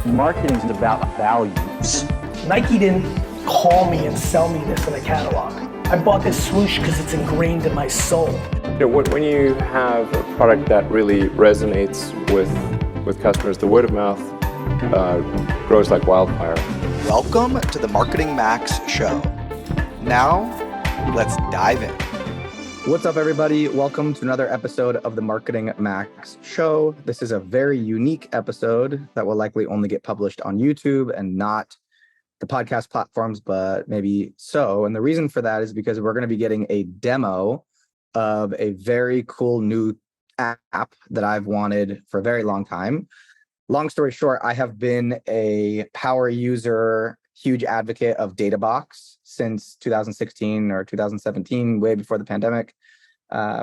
Marketing is about values. Nike didn't call me and sell me this in a catalog. I bought this swoosh because it's ingrained in my soul. When you have a product that really resonates with customers, the word of mouth grows like wildfire. Welcome to the MarketingMax show. Now, let's dive in. What's up, everybody? Welcome to another episode of the MarketingMax show. This is a very unique episode that will likely only get published on YouTube and not the podcast platforms, but maybe so. And the reason for that is because we're going to be getting a demo of a very cool new app that I've wanted for a very long time. Long story short, I have been a power user, huge advocate of Databox since 2016 or 2017, way before the pandemic,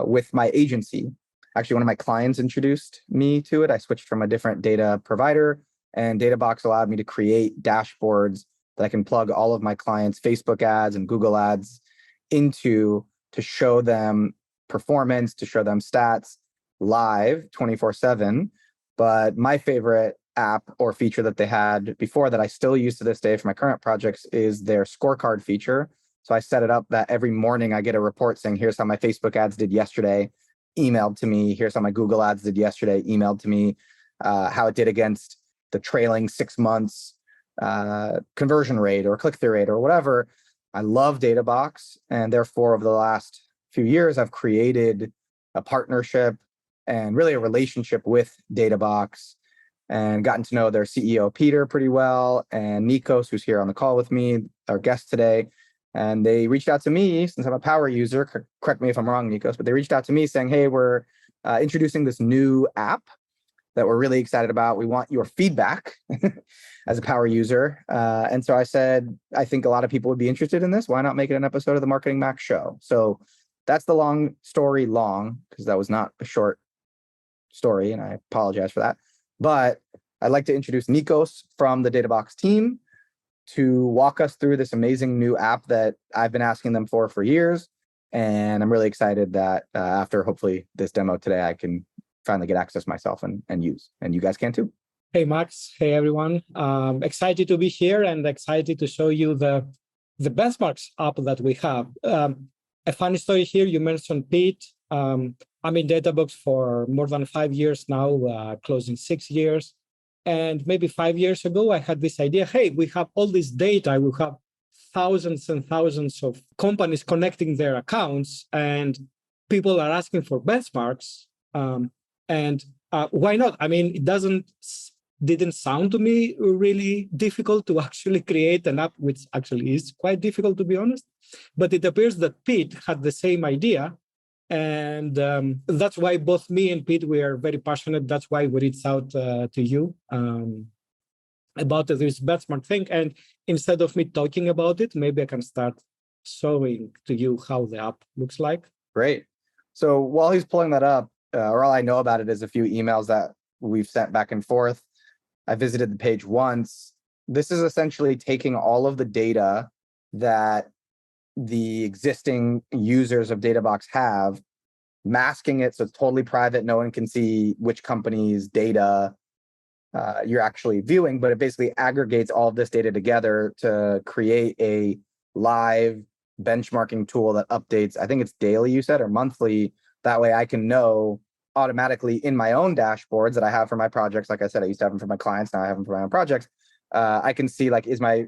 with my agency. Actually, one of my clients introduced me to it. I switched from a different data provider, and Databox allowed me to create dashboards that I can plug all of my clients' Facebook ads and Google ads into to show them performance, to show them stats live 24/7. But my favorite app or feature that they had before that I still use to this day for my current projects is their scorecard feature. So I set it up that every morning I get a report saying, here's how my Facebook ads did yesterday, emailed to me. Here's how my Google ads did yesterday, emailed to me, how it did against the trailing 6 months conversion rate or click-through rate or whatever. I love Databox. And therefore, over the last few years, I've created a partnership and really a relationship with Databox, and gotten to know their CEO, Peter, pretty well, and Nikos, who's here on the call with me, our guest today. And they reached out to me, since I'm a power user, correct me if I'm wrong, Nikos, but they reached out to me saying, hey, we're introducing this new app that we're really excited about. We want your feedback as a power user. And so I said, I think a lot of people would be interested in this. Why not make it an episode of the MarketingMax show? So that's the long story long, because that was not a short story, and I apologize for that. But I'd like to introduce Nikos from the Databox team to walk us through this amazing new app that I've been asking them for years. And I'm really excited that after hopefully this demo today, I can finally get access myself and use. And you guys can too. Hey, Max. Hey, everyone. Excited to be here and excited to show you the benchmarks app that we have. A funny story here, you mentioned Pete. I'm in Databox for more than 5 years now, closing 6 years. And maybe 5 years ago, I had this idea, hey, we have all this data. We have thousands and thousands of companies connecting their accounts, and people are asking for benchmarks. And why not? I mean, it didn't sound to me really difficult to actually create an app, which actually is quite difficult, to be honest. But it appears that Pete had the same idea. And that's why both me and Pete, we are very passionate. That's why we reached out to you about this benchmark thing. And instead of me talking about it, maybe I can start showing to you how the app looks like. Great. So while he's pulling that up, or all I know about it is a few emails that we've sent back and forth. I visited the page once. This is essentially taking all of the data that the existing users of Databox have, masking it so it's totally private. No one can see which company's data you're actually viewing, but it basically aggregates all of this data together to create a live benchmarking tool that updates, I think it's daily, you said, or monthly. That way I can know automatically in my own dashboards that I have for my projects. Like I said, I used to have them for my clients. Now I have them for my own projects. I can see, like, is my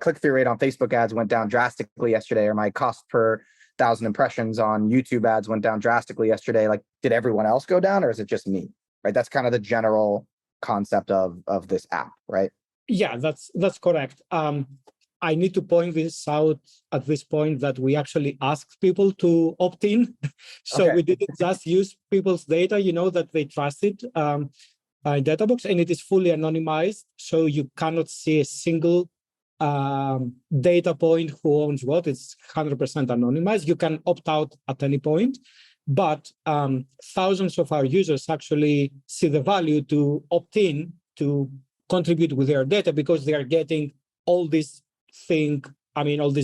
click-through rate on Facebook ads went down drastically yesterday, or my cost per 1,000 impressions on YouTube ads went down drastically yesterday. Like, did everyone else go down, or is it just me? Right? That's kind of the general concept of this app, right? Yeah, that's correct. I need to point this out at this point that we actually asked people to opt in. So Okay. We didn't just use people's data, that they trusted. Databox, and it is fully anonymized, so you cannot see a single data point who owns what. It's 100% anonymized. You can opt out at any point, but thousands of our users actually see the value to opt in to contribute with their data, because they are getting all this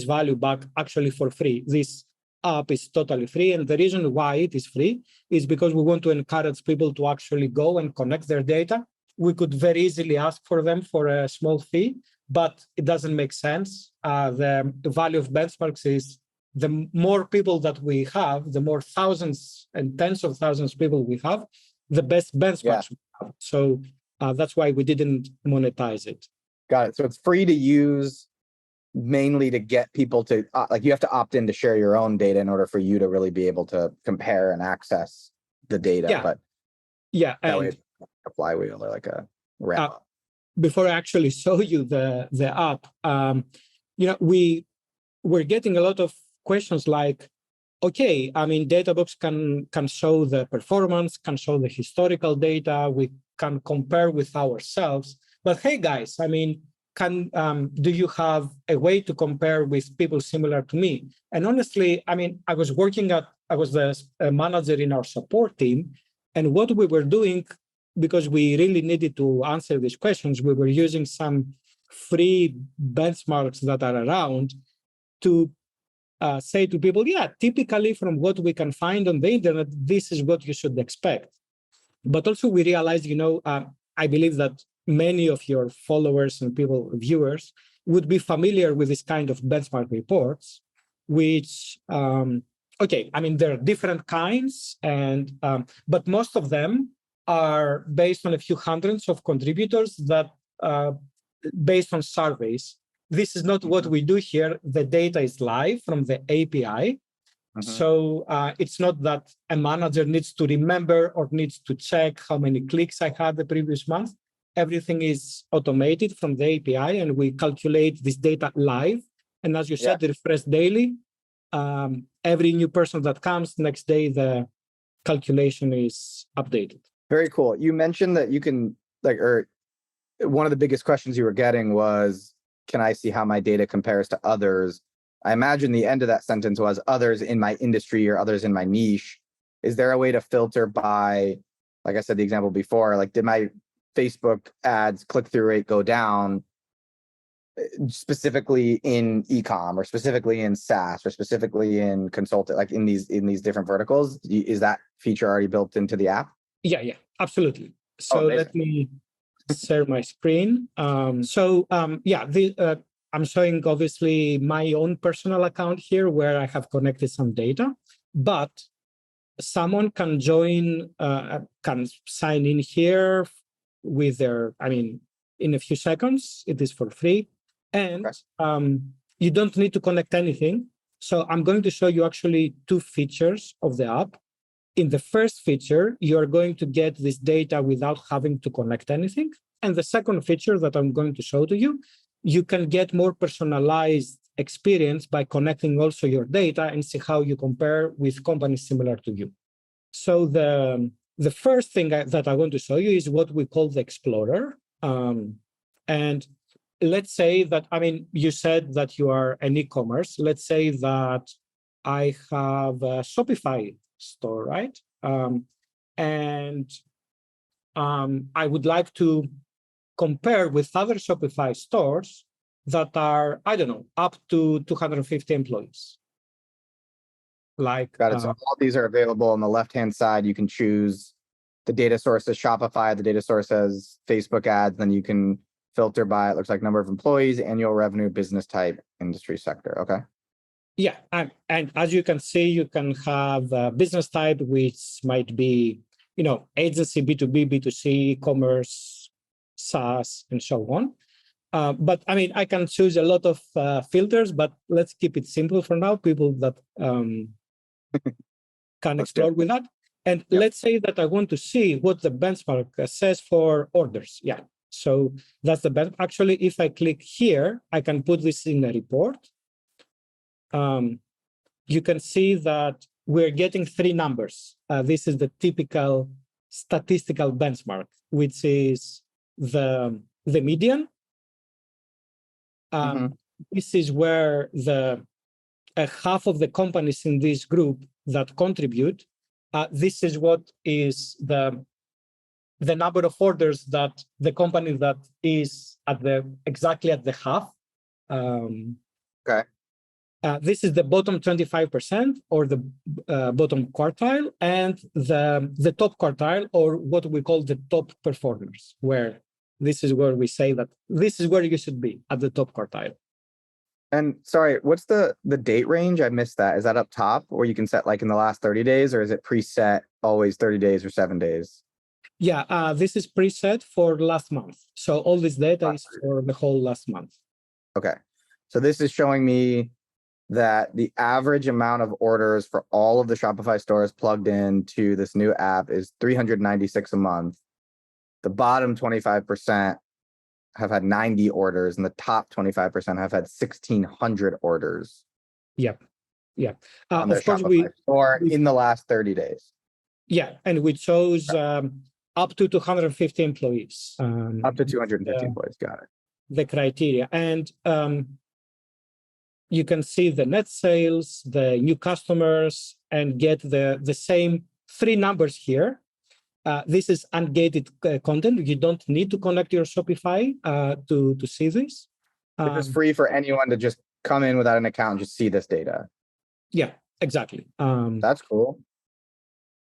value back actually for free. This app is totally free. And the reason why it is free is because we want to encourage people to actually go and connect their data we could very easily ask for them for a small fee, but it doesn't make sense. The value of benchmarks is the more people that we have, the more thousands and tens of thousands of people we have, the best benchmarks we have. So that's why we didn't monetize it. Got it. So it's free to use mainly to get people to, like you have to opt in to share your own data in order for you to really be able to compare and access the data. Yeah. But yeah, that and way it's a flywheel or like a wrap up. Before I actually show you the app, we're getting a lot of questions like, okay, I mean, Databox can show the performance, can show the historical data, we can compare with ourselves. But hey, guys, I mean, do you have a way to compare with people similar to me? And honestly, I mean, I was the manager in our support team, and what we were doing, because we really needed to answer these questions, we were using some free benchmarks that are around to say to people, yeah, typically from what we can find on the internet, this is what you should expect. But also we realized, I believe that many of your followers and viewers would be familiar with this kind of benchmark reports, which, okay, I mean, there are different kinds, but most of them are based on a few hundreds of contributors that based on surveys. This is not what we do here. The data is live from the API. So it's not that a manager needs to remember or needs to check how many clicks I had the previous month. Everything is automated from the API, and we calculate this data live. And as you said, refresh daily. Every new person that comes, next day, the calculation is updated. Very cool. You mentioned that you can, or one of the biggest questions you were getting was, can I see how my data compares to others? I imagine the end of that sentence was others in my industry or others in my niche. Is there a way to filter by, like I said, the example before, like did my Facebook ads click-through rate go down specifically in e-com or specifically in SaaS or specifically in consulting, like in these different verticals? Is that feature already built into the app? Yeah, absolutely. So let me share my screen. I'm showing obviously my own personal account here where I have connected some data, but someone can can sign in here with in a few seconds. It is for free. And you don't need to connect anything. So I'm going to show you actually two features of the app. In the first feature, you're going to get this data without having to connect anything. And the second feature that I'm going to show to you, you can get more personalized experience by connecting also your data and see how you compare with companies similar to you. So the first thing that I want to show you is what we call the Explorer. And let's say that, you said that you are an e-commerce. Let's say that I have a Shopify store, right? I would like to compare with other Shopify stores that are, up to 250 employees. Got it. So all these are available on the left-hand side. You can choose the data source as Shopify, the data source as Facebook ads. Then you can filter by, it looks like number of employees, annual revenue, business type, industry sector. Okay. Yeah. And as you can see, you can have a business type, which might be, agency, B2B, B2C, commerce, SaaS, and so on. But I can choose a lot of filters, but let's keep it simple for now. People that can explore with that. And let's say that I want to see what the benchmark says for orders. Yeah. So that's the benchmark. Actually, if I click here, I can put this in a report. You can see that we're getting three numbers. This is the typical statistical benchmark, which is the median. This is where half of the companies in this group that contribute, this is what is the number of orders that the company that is exactly at the half. Okay. This is the bottom 25% or the bottom quartile, and the top quartile, or what we call the top performers, where this is where we say that this is where you should be, at the top quartile. And sorry, what's the date range? I missed that. Is that up top, or you can set like in the last 30 days, or is it preset always 30 days or 7 days? Yeah, this is preset for last month. So all this data is for the whole last month. Okay. So this is showing me that the average amount of orders for all of the Shopify stores plugged into this new app is 396 a month. The bottom 25% have had 90 orders, and the top 25% have had 1,600 orders. Yep. Yeah. On their of course, Shopify store in the last 30 days. Yeah, and we chose up to 250 employees. Up to 250 employees. Got it. The criteria. And you can see the net sales, the new customers, and get the same 3 numbers here. This is ungated content. You don't need to connect your Shopify to see this. It's free for anyone to just come in without an account and just see this data. Yeah, exactly. That's cool.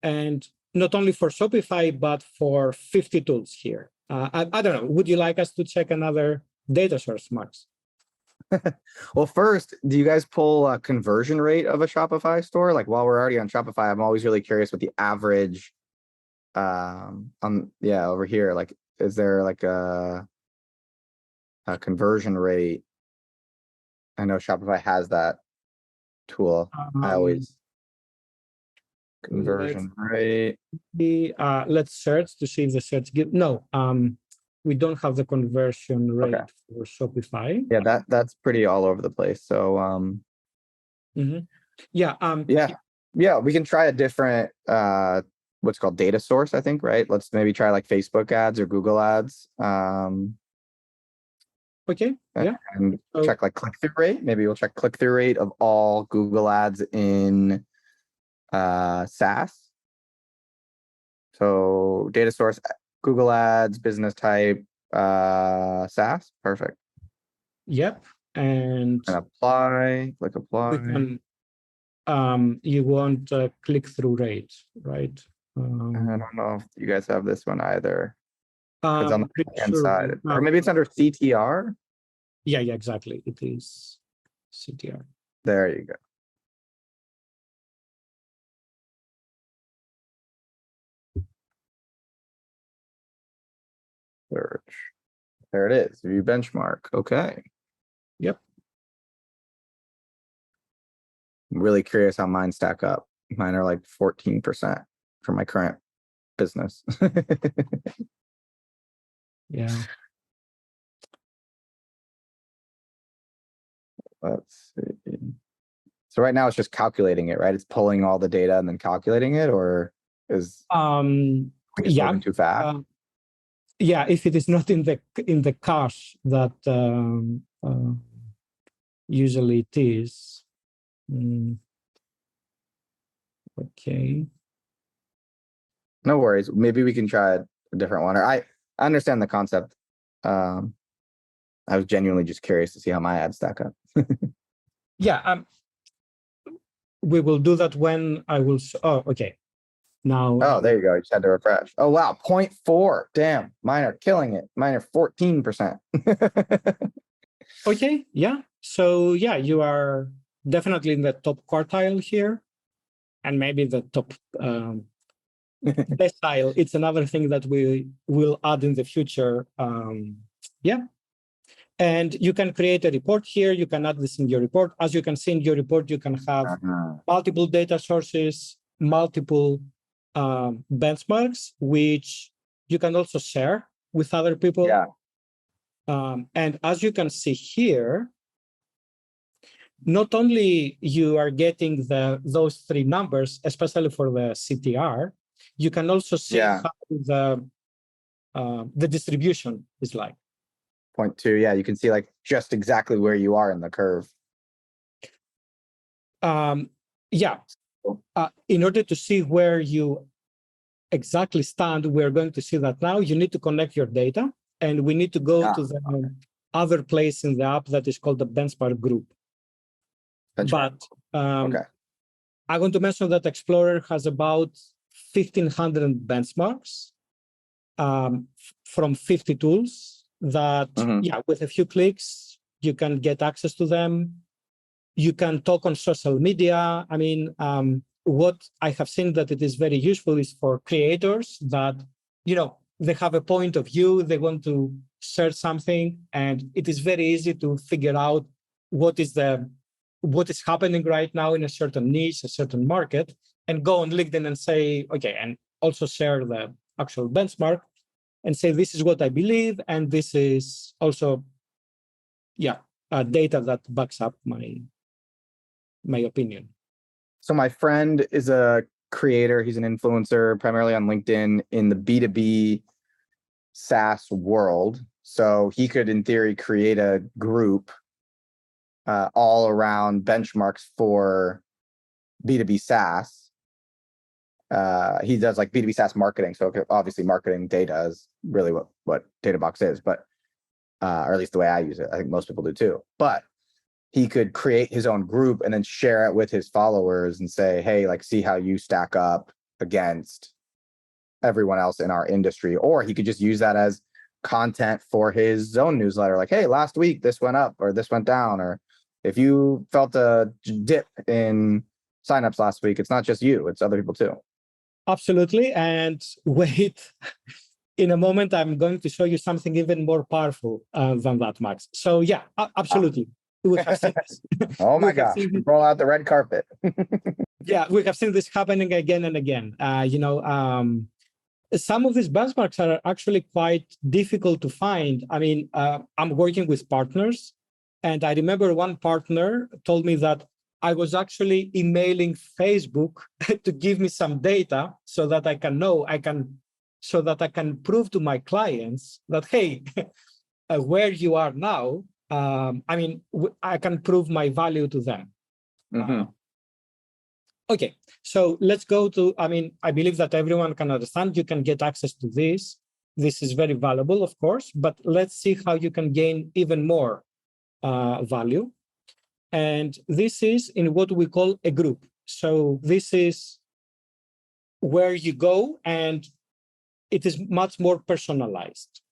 And not only for Shopify, but for 50 tools here. I don't know. Would you like us to check another data source, Max? Well, first, do you guys pull a conversion rate of a Shopify store? Like, while we're already on Shopify, I'm always really curious what the average over here, like, is there like a conversion rate? I know Shopify has that tool. I always conversion rate. Let's search to see if the search give. No, we don't have the conversion rate for Shopify. Yeah, that's pretty all over the place. So yeah, we can try a different what's called data source, I think, right? Let's maybe try like Facebook ads or Google ads. Okay. Yeah. And check like click-through rate. Maybe we'll check click-through rate of all Google ads in SaaS. So data source, Google ads, business type, SaaS. Perfect. Yep. And apply, click apply. You want click-through rate, right? I don't know if you guys have this one either. It's on the right-hand side. Or maybe it's under CTR. Yeah, exactly. It is CTR. There you go. Search. There it is. View benchmark. Okay. Yep. I'm really curious how mine stack up. Mine are like 14% for my current business. Yeah. Let's see. So right now it's just calculating it, right? It's pulling all the data and then calculating it, or is moving too fast? Yeah, if it is not in the cache that usually it is. Okay. No worries. Maybe we can try a different one. Or I understand the concept. I was genuinely just curious to see how my ads stack up. Yeah. We will do that when I will. Oh, okay. Now. Oh, there you go. You just had to refresh. Oh, wow. 0.4. Damn. Mine are killing it. Mine are 14%. Okay. Yeah. So yeah, you are definitely in the top quartile here, and maybe the top decile. It's another thing that we will add in the future. Yeah. And you can create a report here. You can add this in your report. As you can see in your report, you can have multiple data sources, multiple benchmarks, which you can also share with other people. Yeah. And as you can see here, not only you are getting those 3 numbers, especially for the CTR, you can also see how the distribution is like. 0.2. Yeah, you can see like just exactly where you are in the curve. Yeah. In order to see where you exactly stand, we're going to see that now. You need to connect your data, and we need to go to the other place in the app that is called the benchmark group. But Okay. I want to mention that Explorer has about 1,500 benchmarks from 50 tools that, with a few clicks, you can get access to them. You can talk on social media. I mean, what I have seen that it is very useful is for creators that, they have a point of view, they want to share something, and it is very easy to figure out what is happening right now in a certain niche, a certain market, and go on LinkedIn and say, okay, and also share the actual benchmark and say, this is what I believe, and this is also, data that backs up my opinion. So my friend is a creator. He's an influencer, primarily on LinkedIn in the B2B SaaS world. So he could, in theory, create a group all around benchmarks for B2B SaaS. He does like B2B SaaS marketing. So obviously marketing data is really what Databox is, but or at least the way I use it. I think most people do too. But he could create his own group and then share it with his followers and say, hey, like, see how you stack up against everyone else in our industry. Or he could just use that as content for his own newsletter. Like, hey, last week this went up or this went down. Or if you felt a dip in signups last week, it's not just you, it's other people too. Absolutely. And wait, in a moment, I'm going to show you something even more powerful than that, Max. So yeah, absolutely. We have seen this. Oh my gosh, roll out the red carpet. Yeah, we have seen this happening again and again. Some of these benchmarks are actually quite difficult to find. I mean, I'm working with partners, and I remember one partner told me that I was actually emailing Facebook to give me some data so that I can prove to my clients that, hey, where you are now, I can prove my value to them. Okay, so let's go to, I believe that everyone can understand you can get access to this. This is very valuable, of course, but let's see how you can gain even more value. And this is in what we call a group. So this is where you go and it is much more personalized.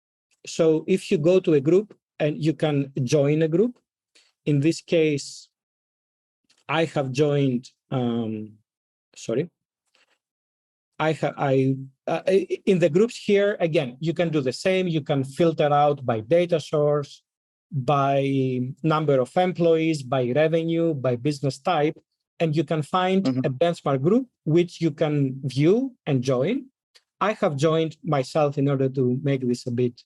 So if you go to a group and you can join a group, in this case, I have joined, in the groups here, again, you can do the same. You can filter out by data source, by number of employees, by revenue, by business type, and you can find a benchmark group which you can view and join. I have joined myself in order to make this a bit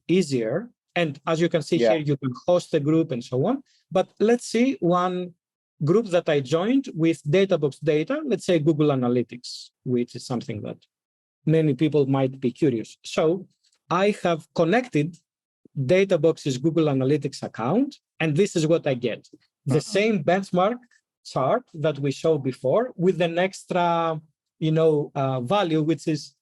easier. And as you can see here, you can host a group and so on. But let's see one group that I joined with Databox data, let's say Google Analytics, which is something that many people might be curious. So I have connected Databox's Google Analytics account, and this is what I get. The same benchmark chart that we showed before with an extra, value, which is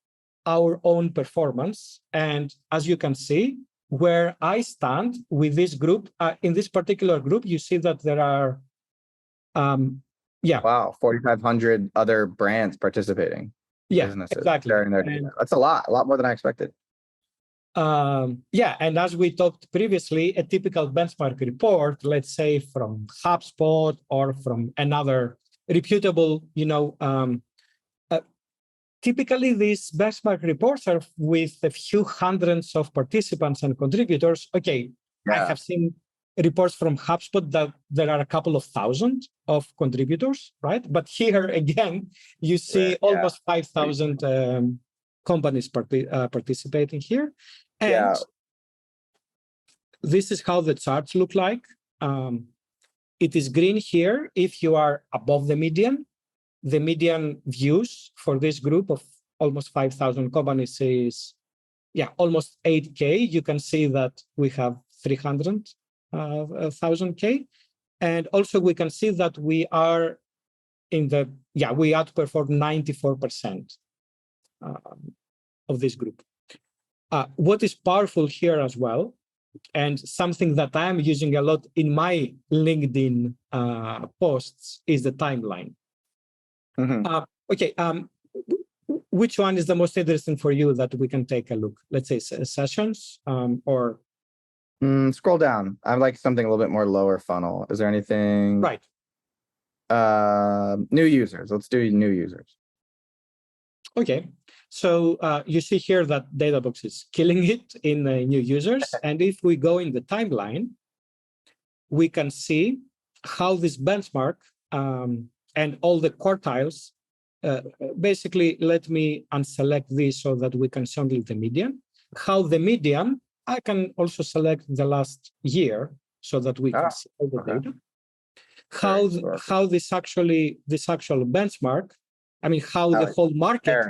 our own performance. And as you can see, where I stand with this group, in this particular group, you see that there are, Wow, 4,500 other brands participating. Businesses exactly. sharing their data. That's a lot more than I expected. And as we talked previously, a typical benchmark report, let's say from HubSpot or from another reputable, typically these benchmark reports are with a few hundreds of participants and contributors. Okay, I have seen reports from HubSpot that there are a couple of thousand of contributors, right? But here again, you see almost 5,000 companies participating here. And this is how the charts look like. It is green here if you are above the median. The median views for this group of almost 5,000 companies is, almost 8K. You can see that we have 300,000K. And also we can see that we are we outperform 94% of this group. What is powerful here as well And something that I'm using a lot in my LinkedIn posts is the timeline. Okay, which one is the most interesting for you that we can take a look? Let's say sessions or... Scroll down. I like something a little bit more lower funnel. Is there anything? Right. New users. Let's do new users. Okay. So you see here that Databox is killing it in new users. And if we go in the timeline, we can see how this benchmark and all the quartiles, basically, let me unselect this so that we can show the median. How the median, I can also select the last year so that we can see all the data. How this actual benchmark, I mean, how the whole market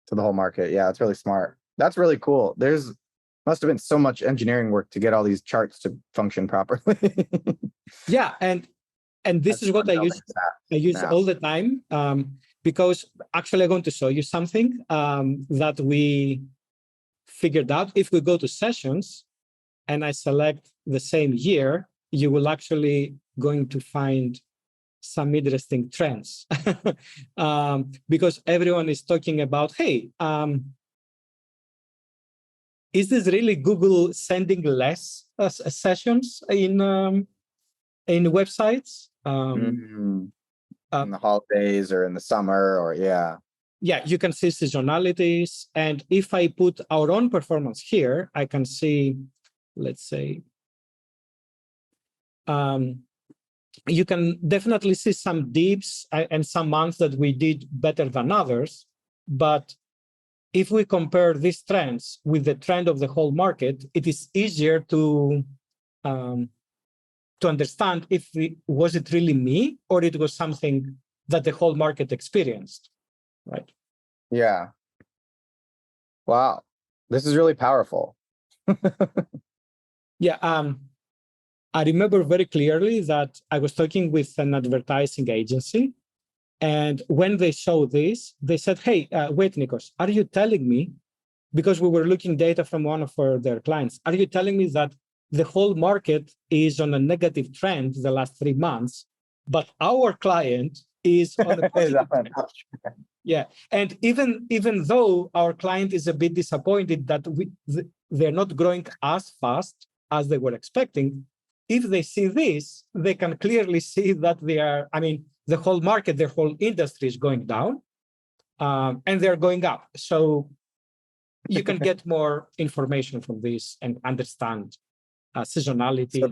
to the whole market. Yeah, it's really smart. That's really cool. Must have been so much engineering work to get all these charts to function properly. Yeah, and this is what I use all the time, because actually I'm going to show you something that we figured out. If we go to sessions and I select the same year, you will actually going to find some interesting trends because everyone is talking about, hey, is this really Google sending less sessions in websites? In the holidays or in the summer or yeah, you can see seasonalities. And if I put our own performance here, I can see, let's say, you can definitely see some dips and some months that we did better than others. But if we compare these trends with the trend of the whole market, it is easier to understand if was it really me or it was something that the whole market experienced, right? Yeah. Wow, this is really powerful. Yeah. I remember very clearly that I was talking with an advertising agency, and when they saw this, they said, hey, wait, Nikos, are you telling me, because we were looking data from one of their clients, are you telling me that the whole market is on a negative trend the last 3 months, but our client is on a positive trend? Yeah, and even though our client is a bit disappointed that they're not growing as fast as they were expecting, if they see this, they can clearly see that the whole market, their whole industry is going down, and they're going up. So you can get more information from this and understand seasonality. So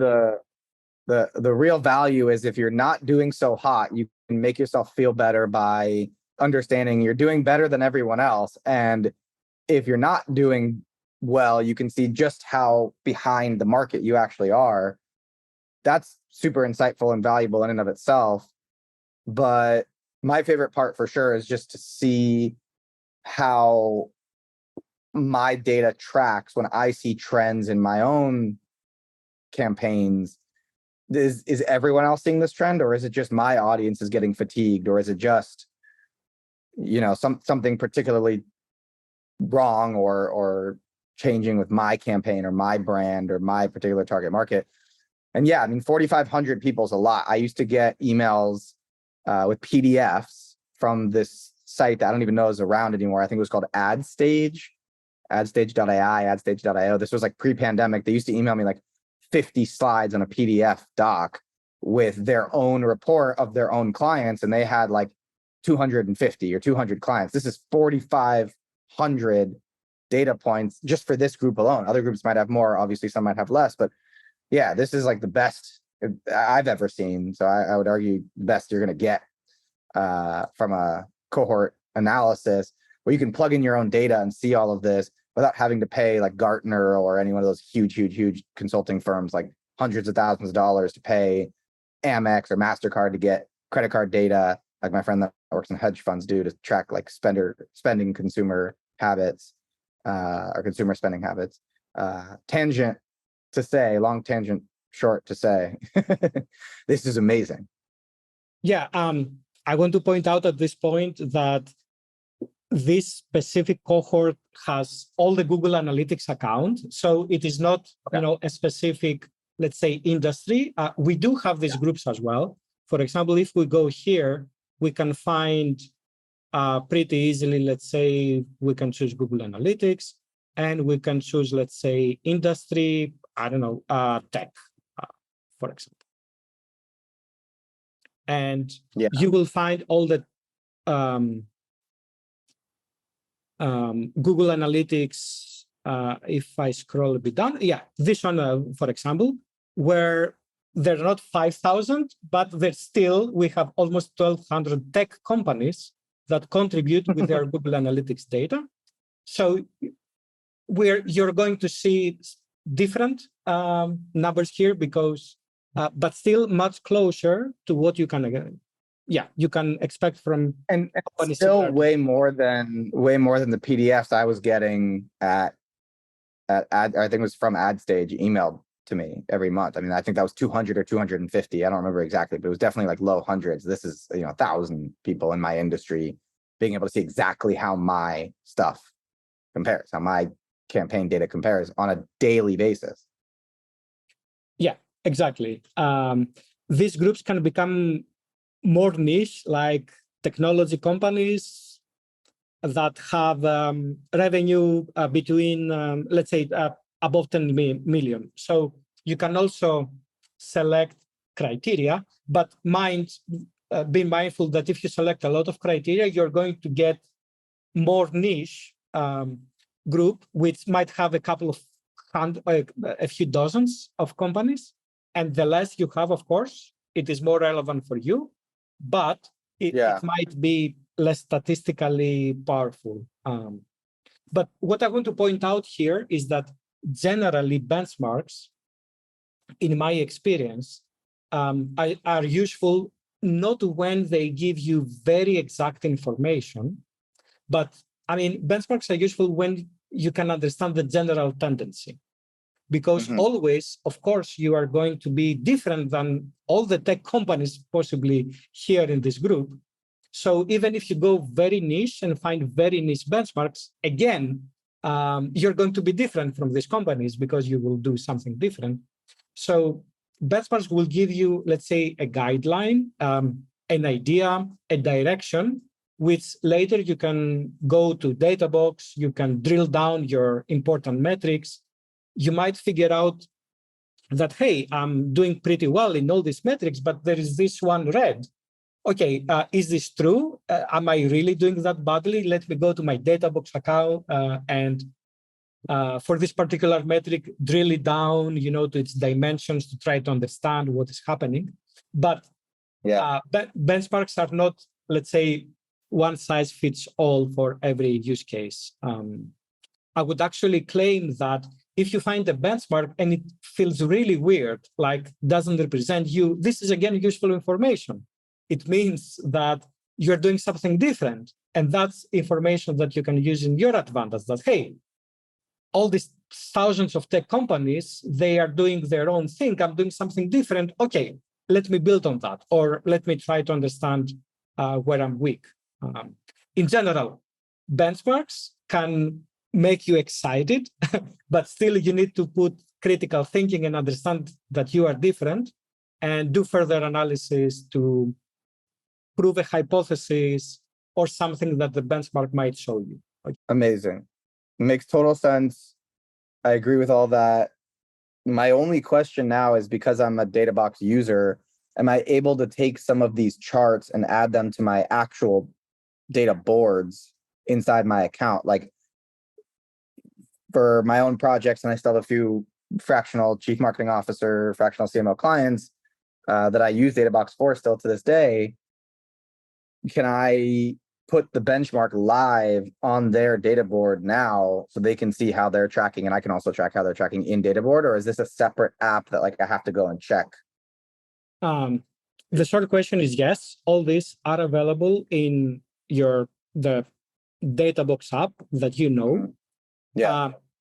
the real value is if you're not doing so hot, you can make yourself feel better by understanding you're doing better than everyone else. And if you're not doing well, you can see just how behind the market you actually are. That's super insightful and valuable in and of itself. But my favorite part for sure is just to see how my data tracks when I see trends in my own campaigns. Is everyone else seeing this trend, or is it just my audience is getting fatigued, or is it just, something particularly wrong or changing with my campaign or my brand or my particular target market? And yeah, 4,500 people is a lot. I used to get emails with PDFs from this site that I don't even know is around anymore. I think it was called AdStage, adstage.ai, adstage.io. This was like pre-pandemic. They used to email me like 50 slides on a PDF doc with their own report of their own clients, and they had like 250 or 200 clients. This is 4,500 data points just for this group alone. Other groups might have more, obviously some might have less, but yeah, this is like the best I've ever seen. So I would argue the best you're going to get from a cohort analysis where you can plug in your own data and see all of this without having to pay like Gartner or any one of those huge consulting firms, like hundreds of thousands of dollars to pay Amex or MasterCard to get credit card data, like my friend that works in hedge funds do, to track like spending consumer habits or consumer spending habits. Tangent to say, long tangent, short to say, this is amazing. Yeah, I want to point out at this point that this specific cohort has all the Google Analytics account. So it is not, a specific, let's say, industry. We do have these groups as well. For example, if we go here, we can find pretty easily, let's say, we can choose Google Analytics, and we can choose, let's say, industry, tech, for example. And you will find all the Google Analytics, if I scroll a bit down, this one, for example, where they're not 5,000, but there's still, we have almost 1,200 tech companies that contribute with their Google Analytics data. So you're going to see different numbers here because, but still much closer to what you can, you can expect from, and still way more than the PDFs I was getting at I think it was from AdStage emailed to me every month. I mean, I think that was 200 or 250. I don't remember exactly, but it was definitely like low hundreds. This is 1,000 people in my industry being able to see exactly how my stuff compares, how my campaign data compares on a daily basis. Yeah, exactly. These groups can become more niche, like technology companies that have revenue between, let's say, above 10 million. So you can also select criteria, but be mindful that if you select a lot of criteria, you're going to get more niche group, which might have a few dozens of companies. And the less you have, of course, it is more relevant for you, but it might be less statistically powerful. But what I want to point out here is that generally benchmarks, in my experience, are useful not when they give you very exact information, but I mean, benchmarks are useful when you can understand the general tendency. Because always, of course, you are going to be different than all the tech companies possibly here in this group. So even if you go very niche and find very niche benchmarks, again, you're going to be different from these companies because you will do something different. So benchmarks will give you, let's say, a guideline, an idea, a direction, which later you can go to Databox, you can drill down your important metrics. You might figure out that, hey, I'm doing pretty well in all these metrics, but there is this one red. Okay, is this true? Am I really doing that badly? Let me go to my Databox account and for this particular metric, drill it down, to its dimensions to try to understand what is happening. But benchmarks are not, let's say, one size fits all for every use case. I would actually claim that if you find a benchmark and it feels really weird, like doesn't represent you, this is again useful information. It means that you're doing something different. And that's information that you can use in your advantage, that, hey, all these thousands of tech companies, they are doing their own thing. I'm doing something different. Okay, let me build on that, or let me try to understand where I'm weak. In general, benchmarks can make you excited, but still you need to put critical thinking and understand that you are different and do further analysis to prove a hypothesis or something that the benchmark might show you. Amazing. Makes total sense. I agree with all that. My only question now is, because I'm a Databox user, am I able to take some of these charts and add them to my actual data boards inside my account? Like for my own projects, and I still have a few fractional chief marketing officer, fractional CMO clients that I use Databox for still to this day. Can I put the benchmark live on their data board now so they can see how they're tracking, and I can also track how they're tracking in data board? Or is this a separate app that I have to go and check? The short question is yes. All these are available in the Databox app that you know.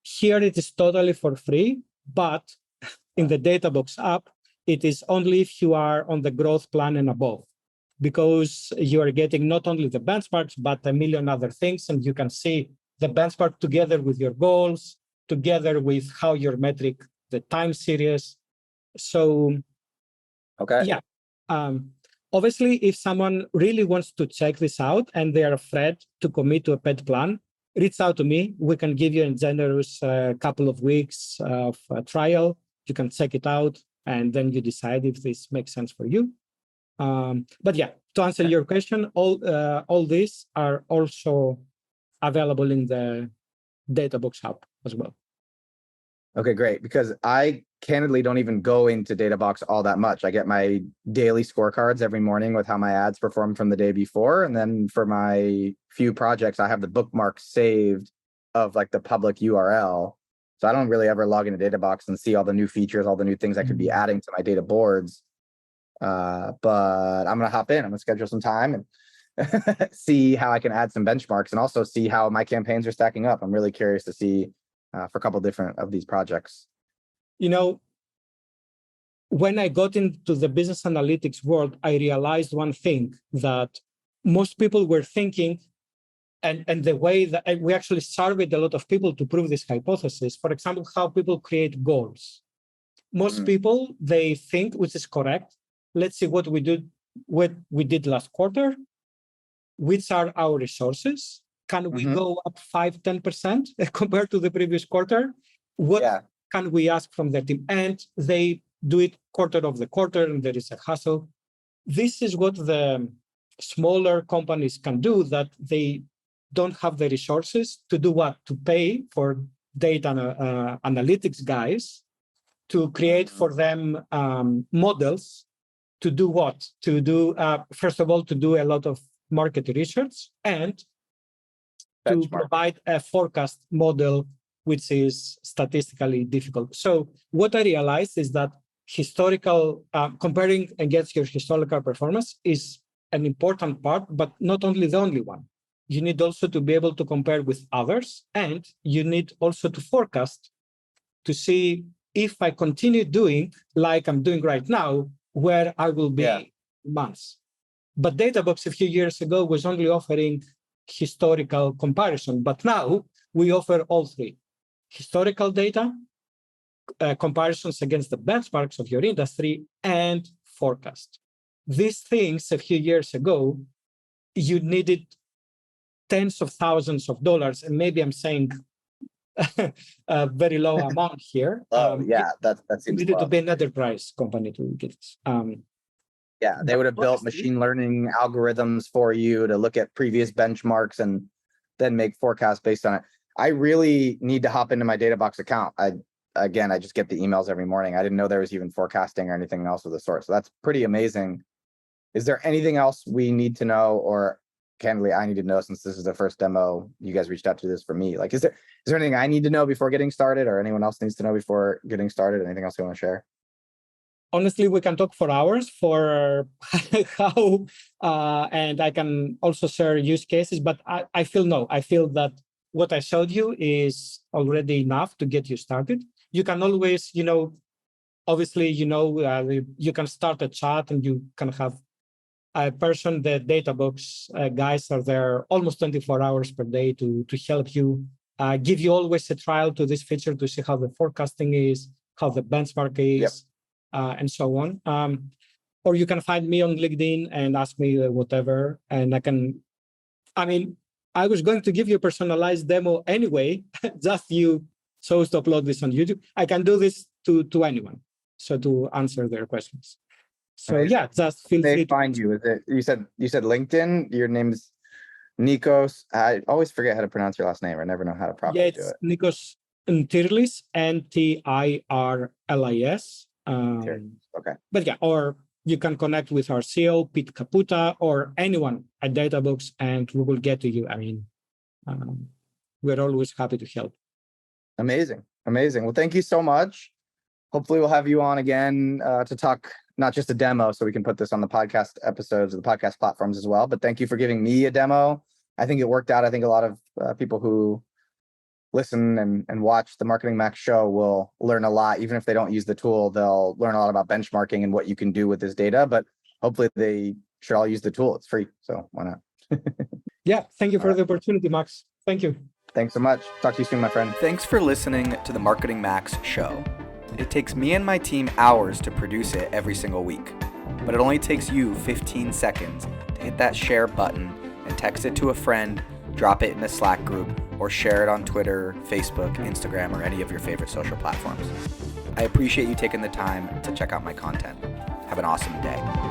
Here it is totally for free, but in the Databox app, it is only if you are on the growth plan and above. because you are getting not only the benchmarks, but a million other things. And you can see the benchmark together with your goals, together with how your metric, the time series. So, Okay. yeah. Obviously, if someone really wants to check this out and they are afraid to commit to a paid plan, reach out to me. We can give you a generous couple of weeks of trial. You can check it out, and then you decide if this makes sense for you. But yeah, to answer your question, all these are also available in the Databox app as well. Okay, great. Because I candidly don't even go into Databox all that much. I get my daily scorecards every morning with how my ads performed from the day before. And then for my few projects, I have the bookmarks saved of like the public URL. So I don't really ever log into Databox and see all the new features, all the new things I could be adding to my data boards. But I'm going to hop in. I'm going to schedule some time and see how I can add some benchmarks and also see how my campaigns are stacking up. I'm really curious to see for a couple different of these projects. You know, when I got into the business analytics world, I realized one thing, that most people were thinking, and the way that we actually surveyed a lot of people to prove this hypothesis, for example, how people create goals. Most people, they think, which is correct, let's see what we did last quarter, which are our resources. Can we go up 5-10% compared to the previous quarter? What can we ask from the team? And they do it quarter of the quarter, and there is a hustle. This is what the smaller companies can do, that they don't have the resources to do what? To pay for data analytics guys to create for them models to do what? To do, first of all, to do a lot of market research and to provide a forecast model, which is statistically difficult. So what I realized is that historical, comparing against your historical performance is an important part, but not only the only one. You need also to be able to compare with others, and you need also to forecast to see if I continue doing like I'm doing right now, where I will be months. But Databox a few years ago was only offering historical comparison, but now we offer all three: historical data, comparisons against the benchmarks of your industry, and forecast. These things a few years ago, you needed tens of thousands of dollars, and maybe I'm saying a very low amount here. That seems needed low. to be an enterprise company to get this. They would have built machine learning algorithms for you to look at previous benchmarks and then make forecasts based on it. I really need to hop into my Databox account. I just get the emails every morning. I didn't know there was even forecasting or anything else of the sort. So that's pretty amazing. Is there anything else we need to know, or candidly, I need to know, since this is the first demo, you guys reached out to this for me? Like, is there anything I need to know before getting started, or anyone else needs to know before getting started? Anything else you want to share? Honestly, we can talk for hours for how, and I can also share use cases, but I feel that what I showed you is already enough to get you started. You can always, obviously, you can start a chat and you can have a person. The Databox guys are there almost 24 hours per day to help you, give you always a trial to this feature to see how the forecasting is, how the benchmark is, and so on. Or you can find me on LinkedIn and ask me whatever, and I was going to give you a personalized demo anyway, just you chose to upload this on YouTube. I can do this to anyone, so to answer their questions. So just feel free to find you. Is it you said LinkedIn? Your name's Nikos. I always forget how to pronounce your last name. I never know how to properly do it. Nikos Ntirlis, Ntirlis. Okay. But or you can connect with our CEO, Pete Caputa, or anyone at Databox, and we will get to you. We're always happy to help. Amazing. Well, thank you so much. Hopefully we'll have you on again to talk, not just a demo, so we can put this on the podcast episodes of the podcast platforms as well. But thank you for giving me a demo. I think it worked out. I think a lot of people who listen and watch the MarketingMax show will learn a lot. Even if they don't use the tool, they'll learn a lot about benchmarking and what you can do with this data. But hopefully they should all use the tool. It's free, so why not? Yeah, thank you for the opportunity, Max. Thank you. Thanks so much. Talk to you soon, my friend. Thanks for listening to the Marketing Max show. It takes me and my team hours to produce it every single week, but it only takes you 15 seconds to hit that share button and text it to a friend, drop it in a Slack group, or share it on Twitter, Facebook, Instagram, or any of your favorite social platforms. I appreciate you taking the time to check out my content. Have an awesome day.